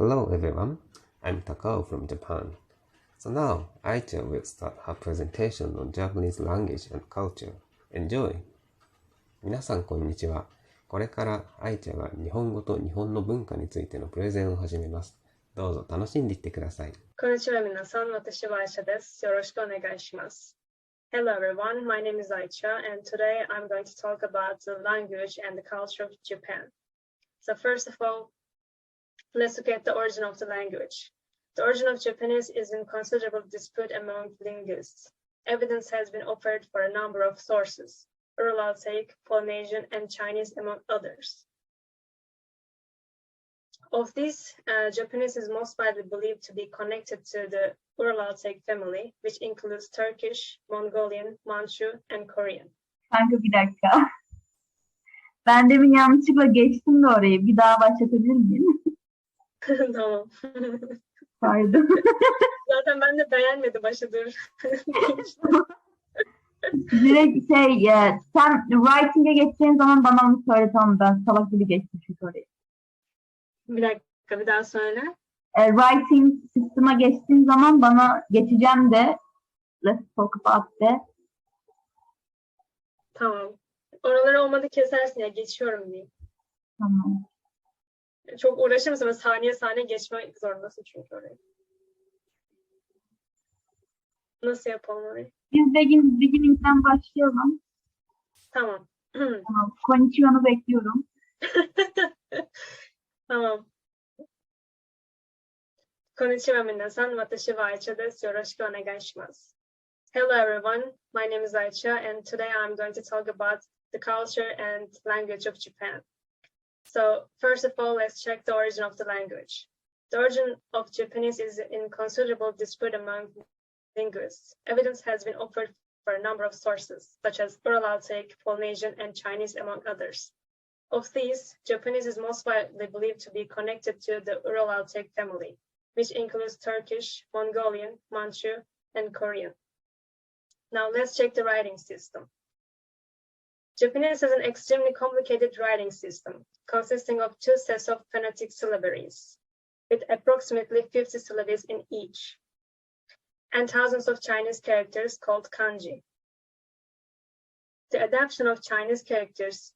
Hello everyone, I'm Takao from Japan. So now, Ayça will start her presentation on Japanese language and culture. Enjoy! 皆さんこんにちは。これから愛ちゃんが日本語と日本の文化についてのプレゼンを始めます。どうぞ楽しんでいってください。こんにちは皆さん、私はAyçaです。よろしくお願いします。Hello everyone, my name is Ayça and today I'm going to talk about the language and the culture of Japan. So first of all, let's look at the origin of the language. The origin of Japanese is in considerable dispute among linguists. Evidence has been offered for a number of sources, Uralic, Polynesian, and Chinese among others. Of these, Japanese is most widely believed to be connected to the Uralic family, which includes Turkish, Mongolian, Manchu, and Korean. Kanka bir dakika. Ben demin yanlışlıkla geçtim de orayı. Bir daha başlatabilir miyim? Tamam. Pardon. Zaten ben de beğenmedim başladır. Direkt sen writing'e geçeceğin zaman bana onu söyle, tamam, ben salak gibi geçtim çünkü orayı. Bir dakika, bir daha söyle. Writing system'a geçtiğin zaman bana geçeceğim de let's talk about de. Tamam. Oraları olmadı kesersin ya, geçiyorum diyeyim. Tamam. Çok uğraşır mısın? Saniye saniye geçmek zorundasın çünkü orayı. Nasıl yapalım orayı? Biz beginning'den başlayalım. Tamam. Tamam. Konnichiwa'nı bekliyorum. Tamam. Konnichiwa minasan, watashi wa Ayça desu. Yoroshiku onegaishimasu. Hello everyone, my name is Ayça and today I'm going to talk about the culture and language of Japan. So first of all, let's check the origin of the language. The origin of Japanese is in considerable dispute among linguists. Evidence has been offered for a number of sources, such as Uralic, Polynesian, and Chinese, among others. Of these, Japanese is most widely believed to be connected to the Uralic family, which includes Turkish, Mongolian, Manchu, and Korean. Now let's check the writing system. Japanese has an extremely complicated writing system, consisting of two sets of phonetic syllabaries, with approximately 50 syllables in each, and thousands of Chinese characters called kanji. The adoption of Chinese characters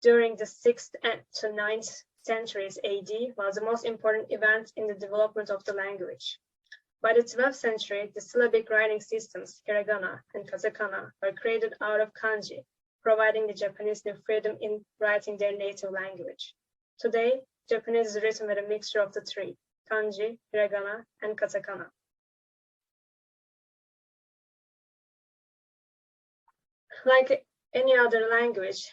during the 6th to 9th centuries AD was the most important event in the development of the language. By the 12th century, the syllabic writing systems, hiragana and katakana, were created out of kanji, providing the Japanese new freedom in writing their native language. Today, Japanese is written with a mixture of the three, kanji, hiragana, and katakana. Like any other language,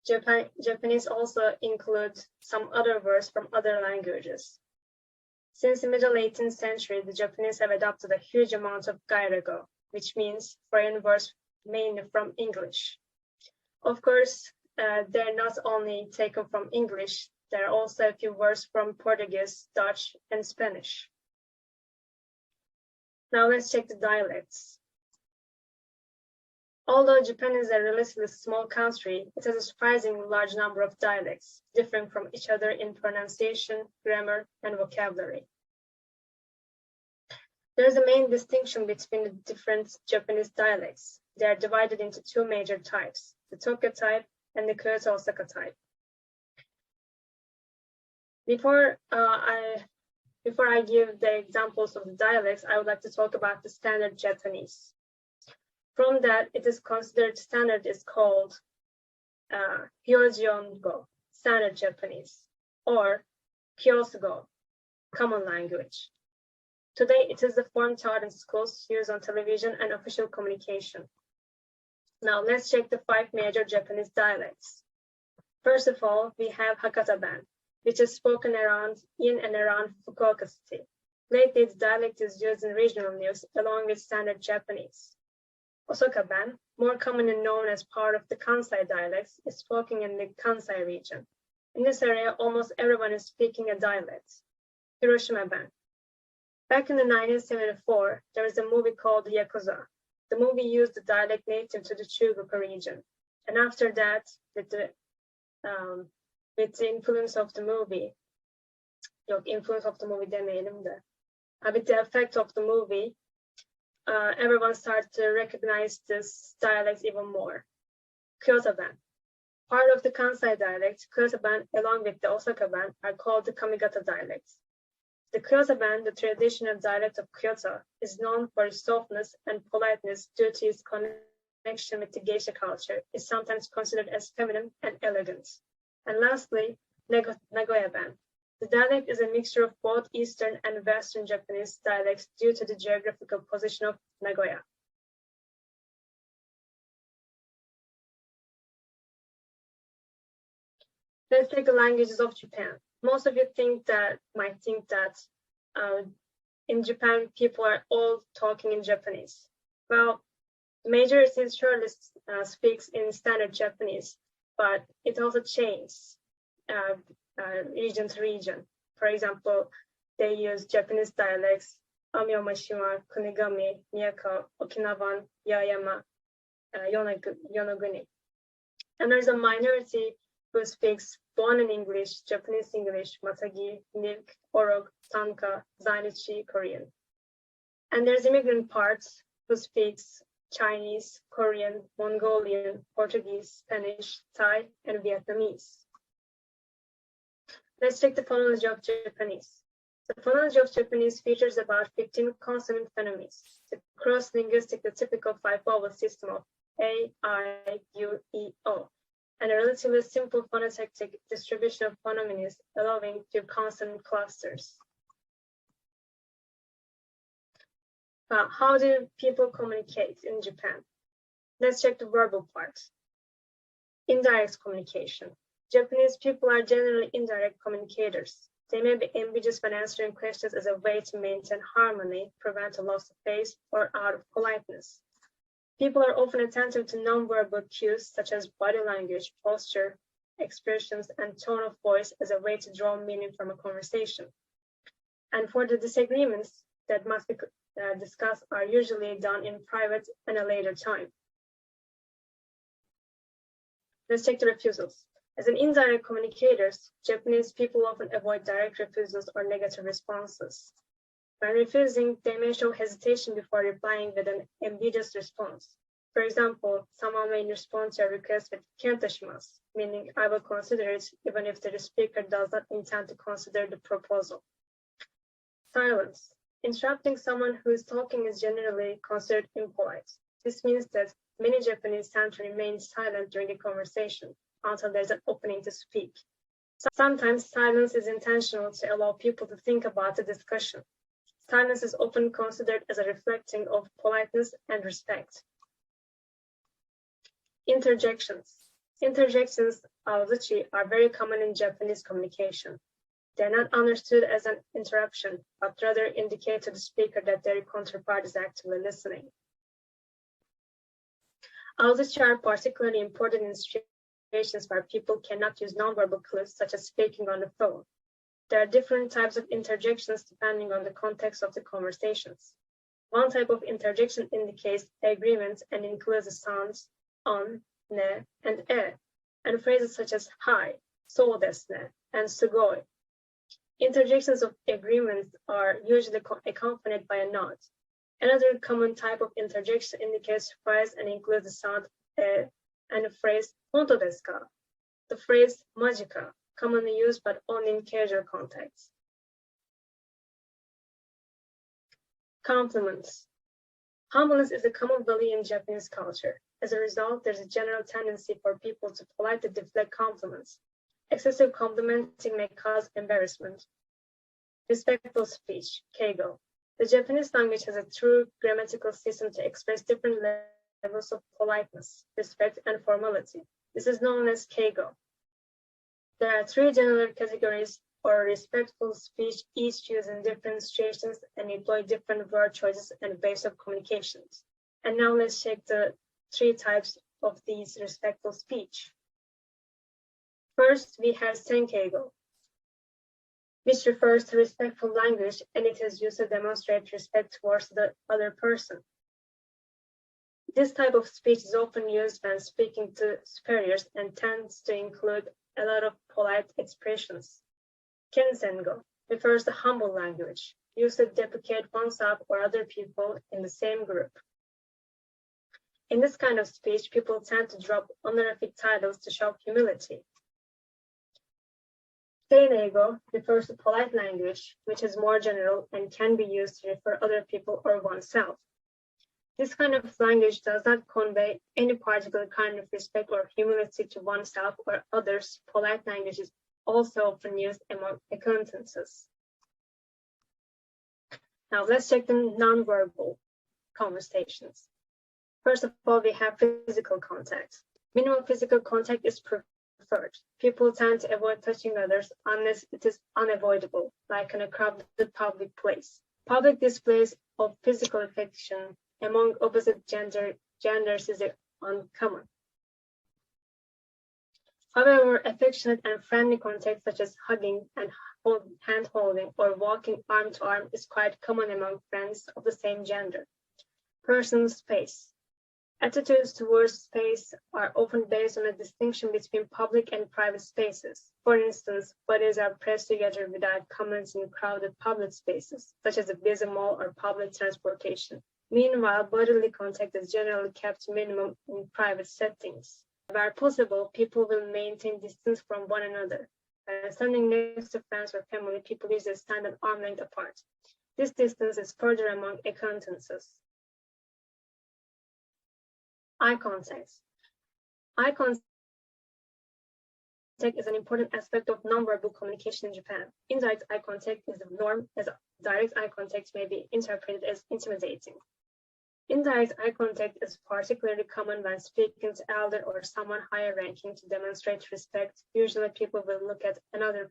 Japanese also includes some other words from other languages. Since the middle 18th century, the Japanese have adopted a huge amount of gairaigo, which means foreign words mainly from English. Of course, they're not only taken from English, there are also a few words from Portuguese, Dutch, and Spanish. Now let's check the dialects. Although Japan is a relatively small country, it has a surprisingly large number of dialects, differing from each other in pronunciation, grammar, and vocabulary. There is a main distinction between the different Japanese dialects. They are divided into two major types, the Tokyo type and the Kyoto Osaka type. Before I give the examples of the dialects, I would like to talk about the standard Japanese. From that, it is considered standard is called Hyojiongo, standard Japanese, or Kyosugo, common language. Today, it is the form taught in schools, used on television and official communication. Now, let's check the 5 major Japanese dialects. First of all, we have Hakata-ban, which is spoken in and around Fukuoka City. Lately, the dialect is used in regional news along with standard Japanese. Osaka-ban, more commonly known as part of the Kansai dialects, is spoken in the Kansai region. In this area, almost everyone is speaking a dialect. Hiroshima-ban. Back in the 1974, there was a movie called Yakuza. The movie used the dialect native to the Chugoku region. And after that, with the influence of the movie, Yok, influence of the movie demeyelim de. With the effect of the movie, everyone started to recognize this dialect even more. Kyoto-ben. Part of the Kansai dialect, Kyoto-ben, along with the Osaka-ben, are called the Kamigata dialects. The Kyoto-ben, the traditional dialect of Kyoto, is known for its softness and politeness due to its connection with the geisha culture. Is sometimes considered as feminine and elegant. And lastly, Nagoya-ben. The dialect is a mixture of both Eastern and Western Japanese dialects due to the geographical position of Nagoya. Let's take the languages of Japan. Most of you might think that in Japan, people are all talking in Japanese. Well, the majority surely speaks in standard Japanese, but it also changes region to region. For example, they use Japanese dialects, Amyomashima, Kunigami, Miyako, Okinawan, Yaeyama, Yonoguni. And there's a minority who speaks Bonan English, Japanese English, Matagi, Nilk, Orog, Tanka, Zainichi, Korean. And there's immigrant parts who speaks Chinese, Korean, Mongolian, Portuguese, Spanish, Thai, and Vietnamese. Let's check the phonology of Japanese. The phonology of Japanese features about 15 consonant phonemes. The cross-linguistic, typical 5-vowel system of A, I, U, E, O, and a relatively simple phonetic distribution of phonemes, allowing few consonant clusters. How do people communicate in Japan? Let's check the verbal part. Indirect communication. Japanese people are generally indirect communicators. They may be ambiguous when answering questions as a way to maintain harmony, prevent a loss of face, or out of politeness. People are often attentive to nonverbal cues such as body language, posture, expressions, and tone of voice as a way to draw meaning from a conversation. And for the disagreements that must be discussed are usually done in private and a later time. Let's take the refusals. As an indirect communicators, Japanese people often avoid direct refusals or negative responses. When refusing, they may show hesitation before replying with an ambiguous response. For example, someone may respond to a request with kentashimasu, meaning I will consider it even if the speaker does not intend to consider the proposal. Silence. Interrupting someone who is talking is generally considered impolite. This means that many Japanese tend to remain silent during a conversation until there's an opening to speak. Sometimes silence is intentional to allow people to think about the discussion. Silence is often considered as a reflecting of politeness and respect. Interjections. Interjections, aozuchi, are very common in Japanese communication. They're not understood as an interruption, but rather indicate to the speaker that their counterpart is actively listening. Aozuchi are particularly important in situations where people cannot use nonverbal clues, such as speaking on the phone. There are different types of interjections depending on the context of the conversations. One type of interjection indicates agreement and includes the sounds on, ne, and e, and phrases such as hi, so desu ne, and sugoi. Interjections of agreement are usually accompanied by a nod. Another common type of interjection indicates surprise and includes the sound e and the phrase honto desu ka? The phrase majika, commonly used but only in casual contexts. Compliments. Humbleness is a common value in Japanese culture. As a result, there's a general tendency for people to politely deflect compliments. Excessive complimenting may cause embarrassment. Respectful speech, keigo. The Japanese language has a true grammatical system to express different levels of politeness, respect, and formality. This is known as keigo. There are 3 general categories for respectful speech, each used in different situations and employ different word choices and ways of communications. And now let's check the 3 types of these respectful speech. First, we have senkeigo, which refers to respectful language, and it is used to demonstrate respect towards the other person. This type of speech is often used when speaking to superiors and tends to include a lot of polite expressions. Kensengo, refers to humble language, used to deprecate oneself or other people in the same group. In this kind of speech, people tend to drop honorific titles to show humility. Plain ego refers to polite language, which is more general and can be used to refer other people or oneself. This kind of language does not convey any particular kind of respect or humility to oneself or others. Polite language is also often used among acquaintances. Now let's check the nonverbal conversations. First of all, we have physical contact. Minimal physical contact is preferred. People tend to avoid touching others unless it is unavoidable, like in a crowded public place. Public displays of physical affection among opposite genders is uncommon. However, affectionate and friendly contact such as hugging and hand-holding or walking arm to arm is quite common among friends of the same gender. Personal space. Attitudes towards space are often based on a distinction between public and private spaces. For instance, bodies are pressed together without comments in crowded public spaces, such as a busy mall or public transportation. Meanwhile, bodily contact is generally kept to minimum in private settings. Where possible, people will maintain distance from one another. Standing next to friends or family, people usually stand an arm length apart. This distance is further among acquaintances. Eye contact. Eye contact is an important aspect of nonverbal communication in Japan. Indirect eye contact is the norm, as direct eye contact may be interpreted as intimidating. Indirect eye contact is particularly common when speaking to elder or someone higher ranking to demonstrate respect. Usually people will look at another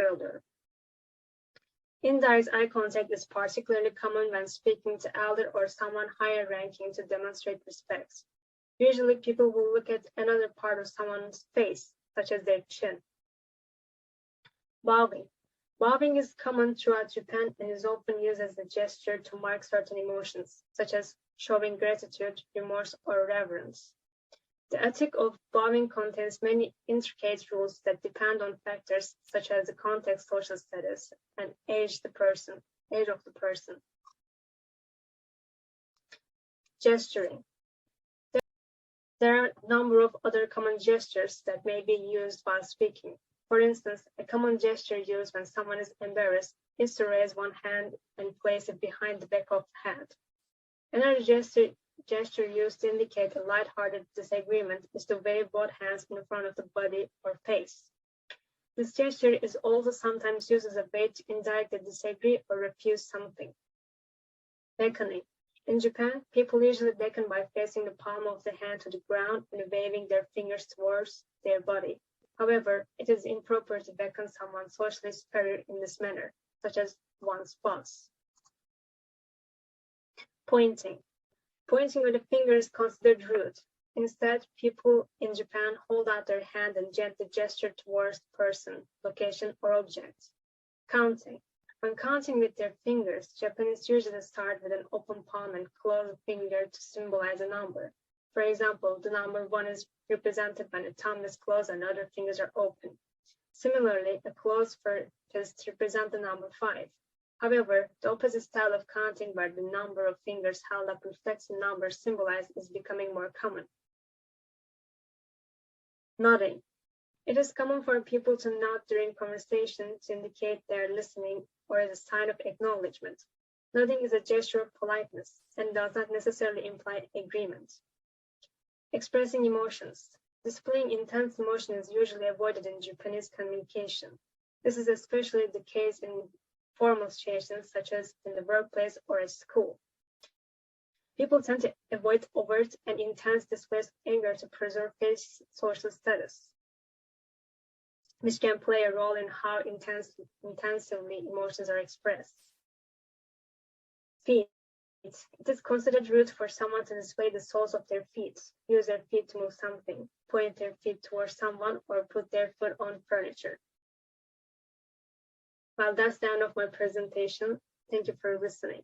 elder. Indirect eye contact is particularly common when speaking to elder or someone higher ranking to demonstrate respect. Usually people will look at another part of someone's face, such as their chin. Bowing. Bowing is common throughout Japan and is often used as a gesture to mark certain emotions, such as showing gratitude, remorse, or reverence. The ethic of bowing contains many intricate rules that depend on factors such as the context, social status, and age of the person. Gesturing. There are a number of other common gestures that may be used while speaking. For instance, a common gesture used when someone is embarrassed is to raise one hand and place it behind the back of the head. Another gesture used to indicate a light-hearted disagreement is to wave both hands in front of the body or face. This gesture is also sometimes used as a way to indirectly disagree or refuse something. Beckoning. In Japan, people usually beckon by placing the palm of the hand to the ground and waving their fingers towards their body. However, it is improper to beckon someone socially superior in this manner, such as one's boss. Pointing. Pointing with the finger is considered rude. Instead, people in Japan hold out their hand and gently gesture towards the person, location, or object. Counting. When counting with their fingers, Japanese usually start with an open palm and close the finger to symbolize a number. For example, the number 1 is represented when the thumb is closed and other fingers are open. Similarly, a closed fist represents the number 5. However, the opposite style of counting where the number of fingers held up reflects the number symbolized is becoming more common. Nodding. It is common for people to nod during conversation to indicate they are listening or as a sign of acknowledgement. Nodding is a gesture of politeness and does not necessarily imply agreement. Expressing emotions. Displaying intense emotion is usually avoided in Japanese communication. This is especially the case in formal situations such as in the workplace or at school. People tend to avoid overt and intense displays of anger to preserve face social status, which can play a role in how intensively emotions are expressed. Feet. It is considered rude for someone to display the soles of their feet, use their feet to move something, point their feet towards someone, or put their foot on furniture. Well, that's the end of my presentation. Thank you for listening.